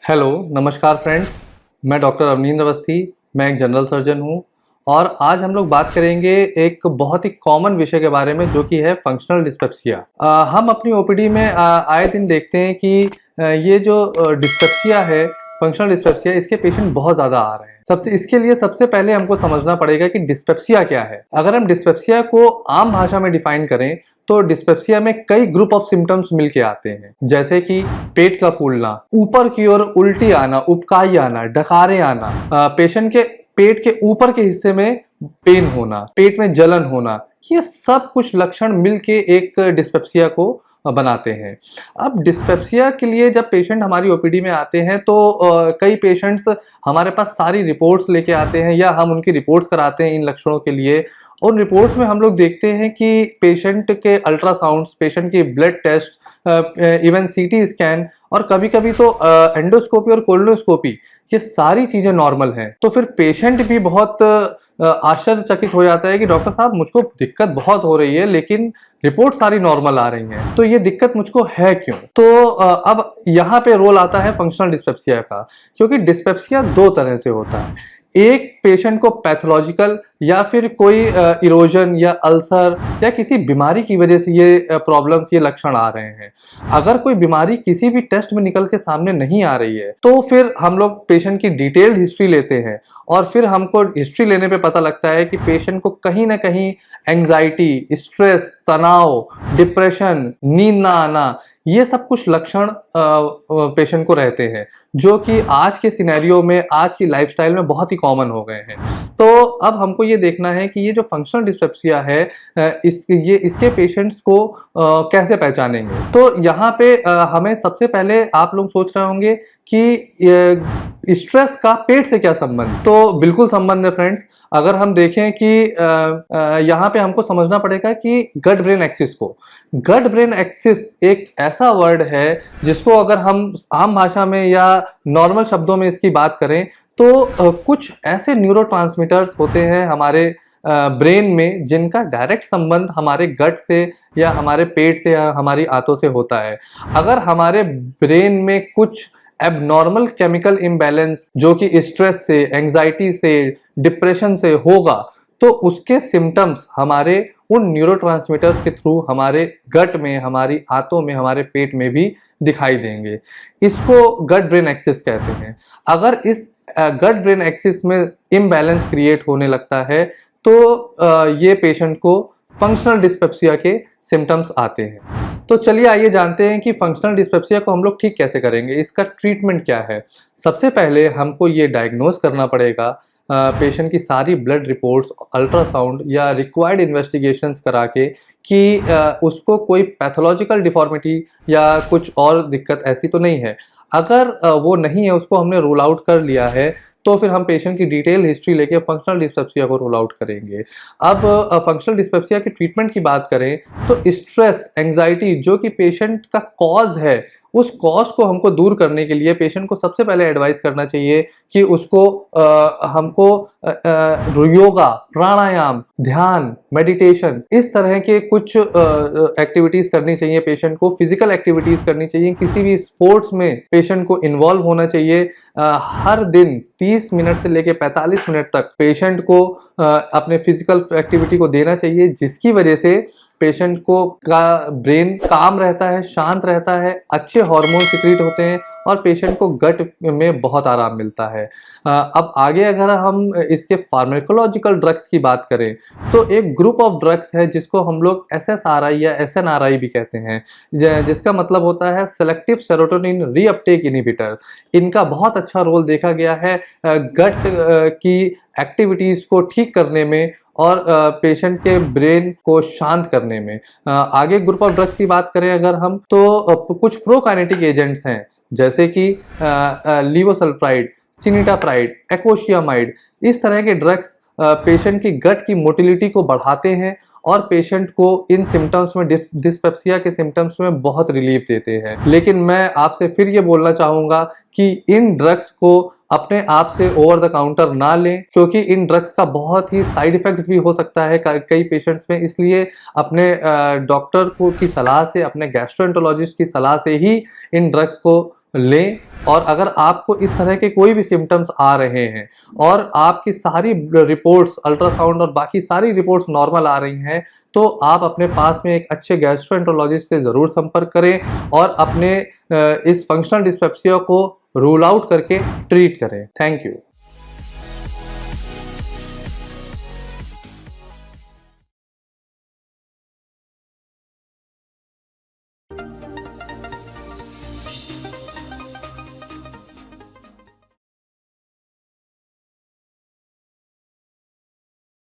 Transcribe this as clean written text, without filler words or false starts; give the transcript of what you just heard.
Hello, नमस्कार friends. मैं doctor Avanindra Awasthi. मैं एक जनरल सर्जन हूँ और आज हम लोग बात करेंगे एक बहुत ही कॉमन विषय के बारे में जो कि है फंक्शनल डिस्पेप्सिया। हम अपनी ओपीडी में आए दिन देखते हैं कि ये जो डिस्पेप्सिया है, फंक्शनल डिस्पेप्सिया, इसके पेशेंट बहुत ज़्यादा आ रहे हैं। इसके लिए सबसे पहले हमको समझना पड़ेगा कि डिस्पेप्सिया क्या है। अगर हम डिस्पेप्सिया को आम भाषा में डिफाइन करें तो डिस्पेप्सिया में कई ग्रुप ऑफ सिम्टम्स मिलके आते हैं, जैसे कि पेट का फूलना, ऊपर की ओर उल्टी आना, उबकाई आना, डकारे आना, पेशेंट के पेट के ऊपर के हिस्से में पेन होना, पेट में जलन होना, ये सब कुछ लक्षण मिलके एक डिस्पेप्सिया को बनाते हैं। अब डिस्पेप्सिया के लिए जब पेशेंट हमारी ओपीडी में आते हैं तो कई पेशेंट्स हमारे पास सारी रिपोर्ट्स लेके आते हैं या हम उनकी रिपोर्ट्स कराते हैं इन लक्षणों के लिए। उन रिपोर्ट्स में हम लोग देखते हैं कि पेशेंट के अल्ट्रासाउंड्स, पेशेंट की blood test, even CT scan और कभी-कभी तो एंडोस्कोपी और कोलोनोस्कोपी, ये सारी चीजें नॉर्मल हैं। तो फिर पेशेंट भी बहुत आश्चर्यचकित हो जाता है कि डॉक्टर साहब मुझको दिक्कत बहुत हो रही है लेकिन रिपोर्ट सारी नॉर्मल आ रही हैं, तो ये दिक्कत मुझको है क्यों? तो अब यहाँ पे रोल आता है फंक्शनल डिस्पेप्सिया का, क्योंकि डिस्पेप्सिया दो तरह से होता है। एक पेशेंट को पैथोलॉजिकल या फिर कोई इरोजन या अल्सर या किसी बीमारी की वजह से ये प्रॉब्लम्स, ये लक्षण आ रहे हैं। अगर कोई बीमारी किसी भी टेस्ट में निकल के सामने नहीं आ रही है तो फिर हम लोग पेशेंट की डिटेल्ड हिस्ट्री लेते हैं और फिर हमको हिस्ट्री लेने पे पता लगता है कि पेशेंट को कहीं ना कहीं एंजाइटी, स्ट्रेस, तनाव, डिप्रेशन, नींद ना आना, ये सब कुछ लक्षण पेशेंट को रहते हैं, जो कि आज के सिनेरियो में, आज की लाइफस्टाइल में बहुत ही कॉमन हो गए हैं। तो अब हमको ये देखना है कि ये जो फंक्शनल डिस्पेप्सिया है, इसके पेशेंट्स को कैसे पहचानेंगे। तो यहाँ पे हमें सबसे पहले, आप लोग सोच रहे होंगे कि स्ट्रेस का पेट से क्या संबंध, तो बिल्कुल संबंध है फ्रेंड्स। अगर हम देखें कि यहाँ पे हमको समझना पड़ेगा कि गट ब्रेन एक्सिस को, गट ब्रेन एक्सिस एक ऐसा वर्ड है जिसको अगर हम आम भाषा में या नॉर्मल शब्दों में इसकी बात करें तो कुछ ऐसे न्यूरोट्रांसमीटर्स होते हैं हमारे ब्रेन में जिनका डायरेक्ट संबंध हमारे गट से या हमारे पेट से या हमारी आंतों से होता है। अगर हमारे ब्रेन में कुछ एबनॉर्मल केमिकल इम्बैलेंस जो कि स्ट्रेस से, एंजाइटी से, डिप्रेशन से होगा तो उसके सिम्टम्स हमारे उन न्यूरोट्रांसमीटर्स के थ्रू हमारे गट में, हमारी आंतों में, हमारे पेट में भी दिखाई देंगे। इसको गट ब्रेन एक्सिस कहते हैं। अगर इस गट ब्रेन एक्सिस में इम्बैलेंस क्रिएट होने लगता है तो ये पेशेंट को फंक्शनल डिस्पेप्सिया के सिम्टम्स आते हैं। तो चलिए आइए जानते हैं कि फंक्शनल डिस्पेप्सिया को हम लोग ठीक कैसे करेंगे, इसका ट्रीटमेंट क्या है। सबसे पहले हमको ये डायग्नोज करना पड़ेगा, पेशेंट की सारी ब्लड रिपोर्ट्स, अल्ट्रासाउंड या रिक्वायर्ड इन्वेस्टिगेशंस करा के कि उसको कोई पैथोलॉजिकल डिफॉर्मिटी या कुछ और दिक्कत ऐसी तो नहीं है। अगर वो नहीं है, उसको हमने रूल आउट कर लिया है, तो फिर हम पेशेंट की डिटेल हिस्ट्री लेके फंक्शनल डिस्पेप्सिया को रूल आउट करेंगे। अब फंक्शनल डिस्पेप्सिया के ट्रीटमेंट की बात करें तो स्ट्रेस, एंजाइटी जो कि पेशेंट का कॉज है, उस कॉज को हमको दूर करने के लिए पेशेंट को सबसे पहले एडवाइस करना चाहिए कि उसको हमको योगा, प्राणायाम, ध्यान, मेडिटेशन, इस तरह के कुछ एक्टिविटीज करनी चाहिए। पेशेंट को फिजिकल एक्टिविटीज करनी चाहिए, किसी भी स्पोर्ट्स में पेशेंट को इन्वॉल्व होना चाहिए। हर दिन 30 मिनट से लेकर 45 मिनट तक पेशेंट को अपने फिजिकल एक्टिविटी को देना चाहिए, जिसकी वजह से पेशेंट को का ब्रेन काम रहता है, शांत रहता है, अच्छे हार्मोन सिक्रीट होते हैं और पेशेंट को गट में बहुत आराम मिलता है। अब आगे अगर हम इसके फार्माकोलॉजिकल ड्रग्स की बात करें तो एक ग्रुप ऑफ ड्रग्स है जिसको हम लोग SSRI या SNRI भी कहते हैं, जिसका मतलब होता है सेलेक्टिव सेरोटोनिन रीअपटेक इनहिबिटर। इनका बहुत अच्छा रोल देखा गया है गट की एक्टिविटीज को ठीक करने में और पेशेंट के ब्रेन को शांत करने में। आगे ग्रुप ऑफ ड्रग्स की बात करें अगर हम तो कुछ प्रोकाइनेटिक एजेंट्स हैं, जैसे कि लीवोसल्फ्राइड, सिनिटाप्राइड, एकोशियामाइड, इस तरह के ड्रग्स पेशेंट की गट की मोटिलिटी को बढ़ाते हैं और पेशेंट को इन सिम्टम्स में, डिस्पेप्सिया के सिम्टम्स में बहुत रिलीफ देते हैं। लेकिन मैं आपसे फिर ये बोलना चाहूँगा कि इन ड्रग्स को अपने आप से ओवर द काउंटर ना लें, क्योंकि इन ड्रग्स का बहुत ही साइड इफेक्ट्स भी हो सकता है कई पेशेंट्स में। इसलिए अपने डॉक्टर को की सलाह से, अपने गैस्ट्रोएंटरोलॉजिस्ट की सलाह से ही इन ड्रग्स को लें। और अगर आपको इस तरह के कोई भी सिम्टम्स आ रहे हैं और आपकी सारी रिपोर्ट्स, अल्ट्रासाउंड और बाकी सारी रिपोर्ट्स नॉर्मल आ रही हैं, तो आप अपने पास में एक अच्छे गैस्ट्रोएंटरोलॉजिस्ट से ज़रूर संपर्क करें और अपने इस फंक्शनल डिस्पेप्सिया को रूल आउट करके ट्रीट करें। Thank you.